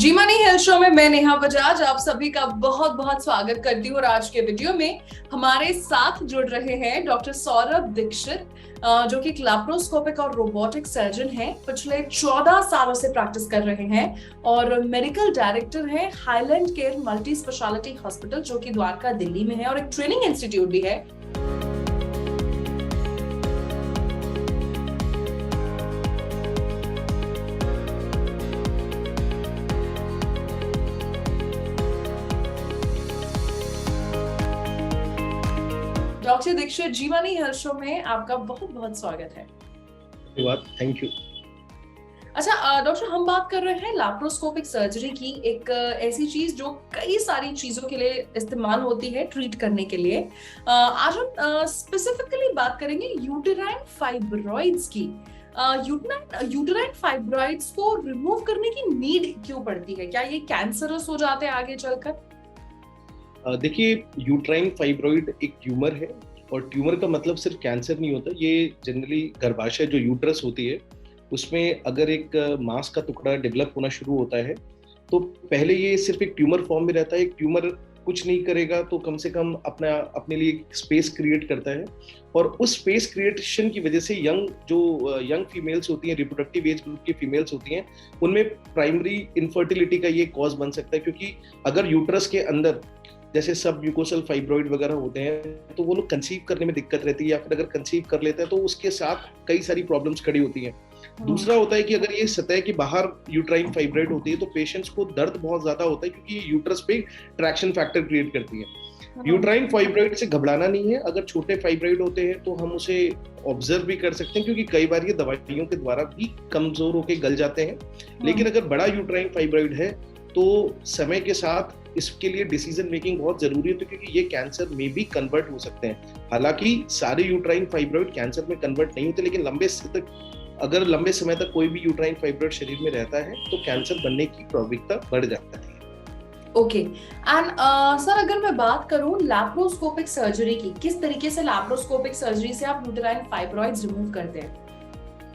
जी money health show में मैं नेहा बजाज आप सभी का बहुत बहुत स्वागत करती हूँ। और आज के वीडियो में हमारे साथ जुड़ रहे हैं डॉक्टर सौरभ दीक्षित, जो कि लैप्रोस्कोपिक और रोबोटिक सर्जन हैं। पिछले 14 सालों से प्रैक्टिस कर रहे हैं और मेडिकल डायरेक्टर हैं highland care multi speciality hospital, जो कि द्वारका दिल्ली में है, और एक ट्रेनिंग इंस्टीट्यूट भी है। डॉक्टर दीक्षित, जी मनी हेल्थ शो में आपका बहुत बहुत स्वागत है। धन्यवाद, थैंक यू। अच्छा डॉक्टर, हम बात कर रहे हैं लैप्रोस्कोपिक सर्जरी की, एक ऐसी चीज जो कई सारी चीजों के लिए इस्तेमाल होती है ट्रीट करने के लिए। आज हम स्पेसिफिकली बात करेंगे यूटेराइन फाइब्रॉइड्स की। यूटेराइन फाइब्रॉइड्स को रिमूव करने की नीड क्यों पड़ती है? क्या ये कैंसरस हो जाते हैं आगे चलकर? देखिए, यूट्राइन फाइब्रॉइड एक ट्यूमर है और ट्यूमर का मतलब सिर्फ कैंसर नहीं होता। ये जनरली गर्भाशय जो यूट्रस होती है उसमें अगर एक मांस का टुकड़ा डेवलप होना शुरू होता है तो पहले ये सिर्फ एक ट्यूमर फॉर्म में रहता है। एक ट्यूमर कुछ नहीं करेगा तो कम से कम अपने लिए स्पेस क्रिएट करता है, और उस स्पेस क्रिएशन की वजह से यंग फीमेल्स होती हैं, रिप्रोडक्टिव एज ग्रुप की फीमेल्स होती हैं, उनमें प्राइमरी इनफर्टिलिटी का ये कॉज बन सकता है। क्योंकि अगर यूट्रस के अंदर जैसे सब म्यूकोसल फाइब्रॉइड वगैरह होते हैं तो वो लोग कंसीव करने में दिक्कत रहती है, या फिर अगर कंसीव कर लेते हैं तो उसके साथ कई सारी प्रॉब्लम्स खड़ी होती हैं। दूसरा होता है कि अगर ये सतह के बाहर यूट्राइन फाइब्रॉइड होती है तो पेशेंट्स को दर्द बहुत ज्यादा होता है, क्योंकि ये यूट्रस पे ट्रैक्शन फैक्टर क्रिएट करती है। यूट्राइन फाइब्रॉइड से घबराना नहीं है। अगर छोटे फाइब्रॉइड होते हैं तो हम उसे ऑब्जर्व भी कर सकते हैं, क्योंकि कई बार ये दवाइयों के द्वारा भी कमजोर होकर गल जाते हैं। लेकिन अगर बड़ा यूट्राइन फाइब्रॉइड है तो समय के साथ इसके लिए डिसीजन मेकिंग बहुत जरूरी है, तो क्योंकि ये कैंसर में भी कन्वर्ट हो सकते हैं। हालांकि सारे यूट्राइन फाइब्रॉइड कैंसर में कन्वर्ट नहीं होते, लेकिन अगर लंबे समय तक कोई भी यूट्राइन फाइब्रॉइड शरीर में रहता है तो कैंसर बनने की प्रोबेबिलिटी बढ़ जाता है। ओके एंड सर, अगर मैं बात करूं लैप्रोस्कोपिक सर्जरी की, किस तरीके से लैप्रोस्कोपिक सर्जरी से आप यूटेराइन फाइब्रॉइड्स रिमूव करते हैं?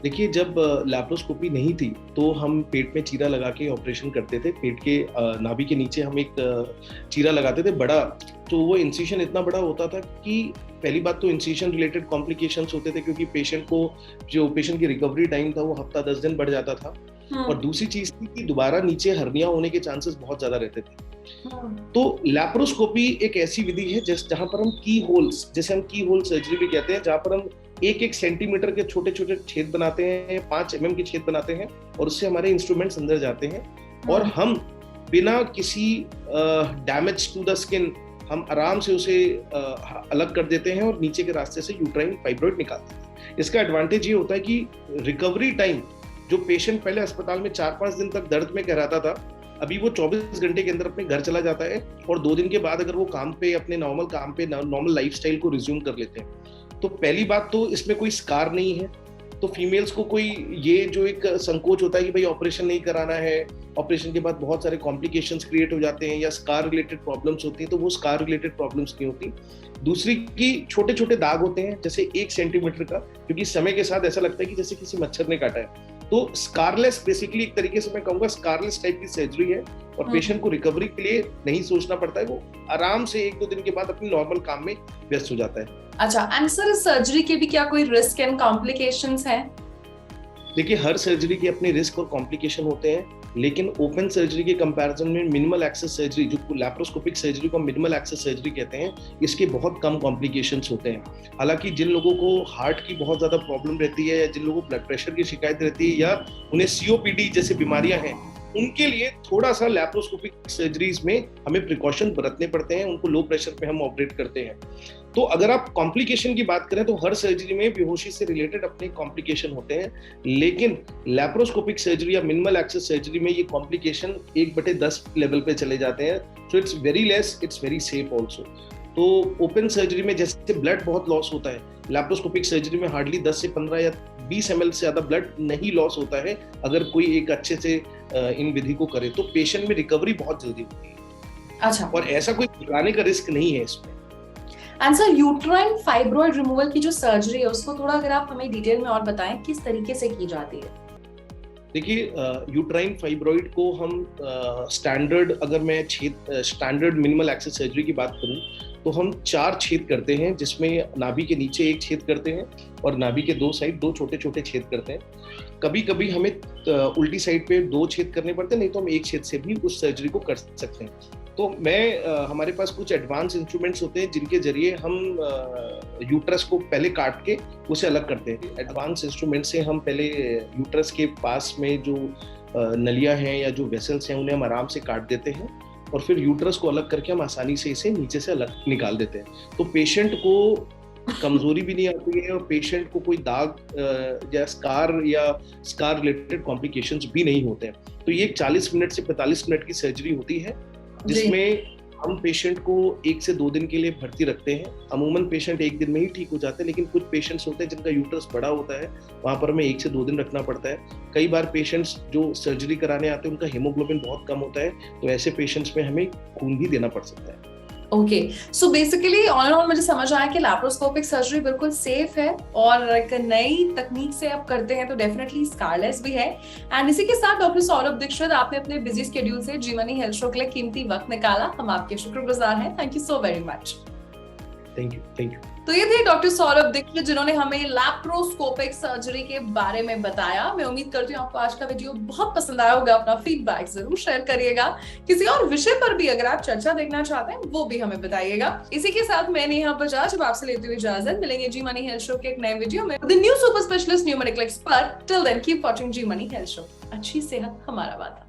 देखिए, जब लैप्रोस्कोपी नहीं थी तो हम पेट में चीरा लगा के ऑपरेशन करते थे। पेट के नाभि के नीचे हम एक चीरा लगाते थे बड़ा, तो वो इंसिशन इतना बड़ा होता था कि पहली बात तो इंसिशन रिलेटेड कॉम्प्लिकेशंस होते थे, क्योंकि पेशेंट की रिकवरी टाइम था वो हफ्ता 10 दिन बढ़ जाता था। और दूसरी चीज थी कि दोबारा नीचे हर्निया होने के चांसेस बहुत ज्यादा रहते थे। तो लैप्रोस्कोपी एक ऐसी विधि है जहां पर हम की होल्स, जैसे हम की होल सर्जरी भी कहते हैं, जहां पर हम 1-1 सेंटीमीटर के छोटे छोटे छेद बनाते हैं, 5 mm के छेद बनाते हैं, और उससे हमारे इंस्ट्रूमेंट्स अंदर जाते हैं और हम बिना किसी डैमेज टू द स्किन हम आराम से उसे अलग कर देते हैं और नीचे के रास्ते से यूट्राइन फाइब्रॉइड निकालते हैं। इसका एडवांटेज ये होता है कि रिकवरी टाइम, जो पेशेंट पहले अस्पताल में 4-5 दिन तक दर्द में कहराता था, अभी वो 24 घंटे के अंदर अपने घर चला जाता है, और 2 दिन के बाद अगर वो काम पे, अपने नॉर्मल काम पे, नॉर्मल लाइफस्टाइल को रिज्यूम कर लेते हैं। तो पहली बात तो इसमें कोई स्कार नहीं है, तो फीमेल्स को कोई ये जो एक संकोच होता है कि भाई ऑपरेशन नहीं कराना है, ऑपरेशन के बाद बहुत सारे कॉम्प्लिकेशंस क्रिएट हो जाते हैं या स्कार रिलेटेड प्रॉब्लम्स होती हैं, तो वो स्कार रिलेटेड प्रॉब्लम्स नहीं होती। दूसरी की छोटे छोटे दाग होते हैं जैसे 1 सेंटीमीटर का, क्योंकि समय के साथ ऐसा लगता है कि जैसे किसी मच्छर ने काटा है। तो स्कारलेस, बेसिकली एक तरीके से मैं कहूंगा स्कारलेस टाइप की सर्जरी है, और पेशेंट को रिकवरी के लिए नहीं सोचना पड़ता है, वो आराम से 1-2 दिन के बाद अपने नॉर्मल काम में व्यस्त हो जाता है। अच्छा, एंड सर, सर्जरी के भी क्या कोई रिस्क एंड कॉम्प्लिकेशंस हैं? देखिए, हर सर्जरी के अपने रिस्क और कॉम्प्लिकेशन होते हैं, लेकिन ओपन सर्जरी के कंपैरिजन में मिनिमल एक्सेस सर्जरी, जो लैप्रोस्कोपिक सर्जरी को मिनिमल एक्सेस सर्जरी कहते हैं, इसके बहुत कम कॉम्प्लिकेशंस होते हैं। हालांकि जिन लोगों को हार्ट की बहुत ज्यादा प्रॉब्लम रहती है, या जिन लोगों को ब्लड प्रेशर की शिकायत रहती है, या उन्हें सीओपीडी जैसे बीमारियां हैं, उनके लिए थोड़ा सा लैप्रोस्कोपिक सर्जरीज में हमें प्रिकॉशन बरतने पड़ते हैं। उनको लो प्रेशर पे हम ऑपरेट करते हैं। तो अगर आप कॉम्प्लिकेशन की बात करें तो हर सर्जरी में बेहोशी से रिलेटेड अपने कॉम्प्लिकेशन होते हैं, लेकिन लैप्रोस्कोपिक सर्जरी या मिनिमल एक्सेस सर्जरी में ये कॉम्प्लिकेशन 1/10 लेवल पे चले जाते हैं। So it's very less, it's very safe also. तो ओपन सर्जरी में जैसे ब्लड बहुत लॉस होता है, लैप्रोस्कोपिक सर्जरी में हार्डली 10 से 15 या 20 ml से ज्यादा ब्लड नहीं लॉस होता है अगर कोई एक अच्छे से इन विधि को करे, तो पेशेंट में रिकवरी बहुत जल्दी होती है। अच्छा, और ऐसा कोई घबराने का रिस्क नहीं है इसमें। And sir, uterine fibroid removal की जो सर्जरी है उसको थोड़ा अगर आप हमें डिटेल में और बताएं, किस तरीके से की जाती है? देखिए, यूट्राइन फाइब्रॉइड को हम स्टैंडर्ड, अगर मैं स्टैंडर्ड मिनिमल एक्सेस सर्जरी की बात करूं तो हम 4 छेद करते हैं, जिसमें नाभि के नीचे एक छेद करते हैं और नाभि के 2 साइड 2 छोटे छोटे छेद करते हैं। कभी कभी हमें उल्टी साइड पे 2 छेद करने पड़ते हैं, नहीं तो हम एक छेद से भी उस सर्जरी को कर सकते हैं। तो हमारे पास कुछ एडवांस इंस्ट्रूमेंट्स होते हैं जिनके जरिए हम यूट्रस को पहले काट के उसे अलग करते हैं। एडवांस इंस्ट्रूमेंट से हम पहले यूट्रस के पास में जो नलियां हैं या जो वेसल्स हैं उन्हें हम आराम से काट देते हैं और फिर यूट्रस को अलग करके हम आसानी से इसे नीचे से अलग निकाल देते हैं। तो पेशेंट को कमजोरी भी नहीं आती है और पेशेंट को कोई दाग या स्कार रिलेटेड कॉम्प्लिकेशंस भी नहीं होते हैं। तो ये 40 मिनट से 45 मिनट की सर्जरी होती है, जिसमें हम पेशेंट को 1 से 2 दिन के लिए भर्ती रखते हैं। अमूमन पेशेंट 1 दिन में ही ठीक हो जाते हैं, लेकिन कुछ पेशेंट्स होते हैं जिनका यूट्रस बड़ा होता है, वहां पर हमें 1 से 2 दिन रखना पड़ता है। कई बार पेशेंट्स जो सर्जरी कराने आते हैं उनका हीमोग्लोबिन बहुत कम होता है, तो ऐसे पेशेंट्स में हमें खून भी देना पड़ सकता है। Okay, so basically all in all मुझे समझ आया कि लैप्रोस्कोपिक सर्जरी बिल्कुल सेफ है और एक नई तकनीक से आप करते हैं तो डेफिनेटली स्कारलेस भी है। एंड इसी के साथ डॉक्टर सौरभ दीक्षित, आपने अपने बिजी शेड्यूल से जी मनी हेल्थ शो के लिए कीमती वक्त निकाला, हम आपके शुक्रगुजार हैं। Thank you so very much. Thank you. तो ये थे डॉक्टर सौरभ दीक्षित जिन्होंने हमें लैप्रोस्कोपिक सर्जरी के बारे में बताया। मैं उम्मीद करती हूँ आपको आज का वीडियो बहुत पसंद आया होगा। अपना फीडबैक जरूर शेयर करिएगा। किसी और विषय पर भी अगर आप चर्चा देखना चाहते हैं वो भी हमें बताइएगा। इसी के साथ मैं नेहा बजाज अब आपसे लेती हुई इजाजत। मिलेंगे जी मनी हेल्थ शो के एक नए वीडियो में the new super specialist new medical expert. Till then keep watching Zee money health show. अच्छी सेहत हमारा वादा।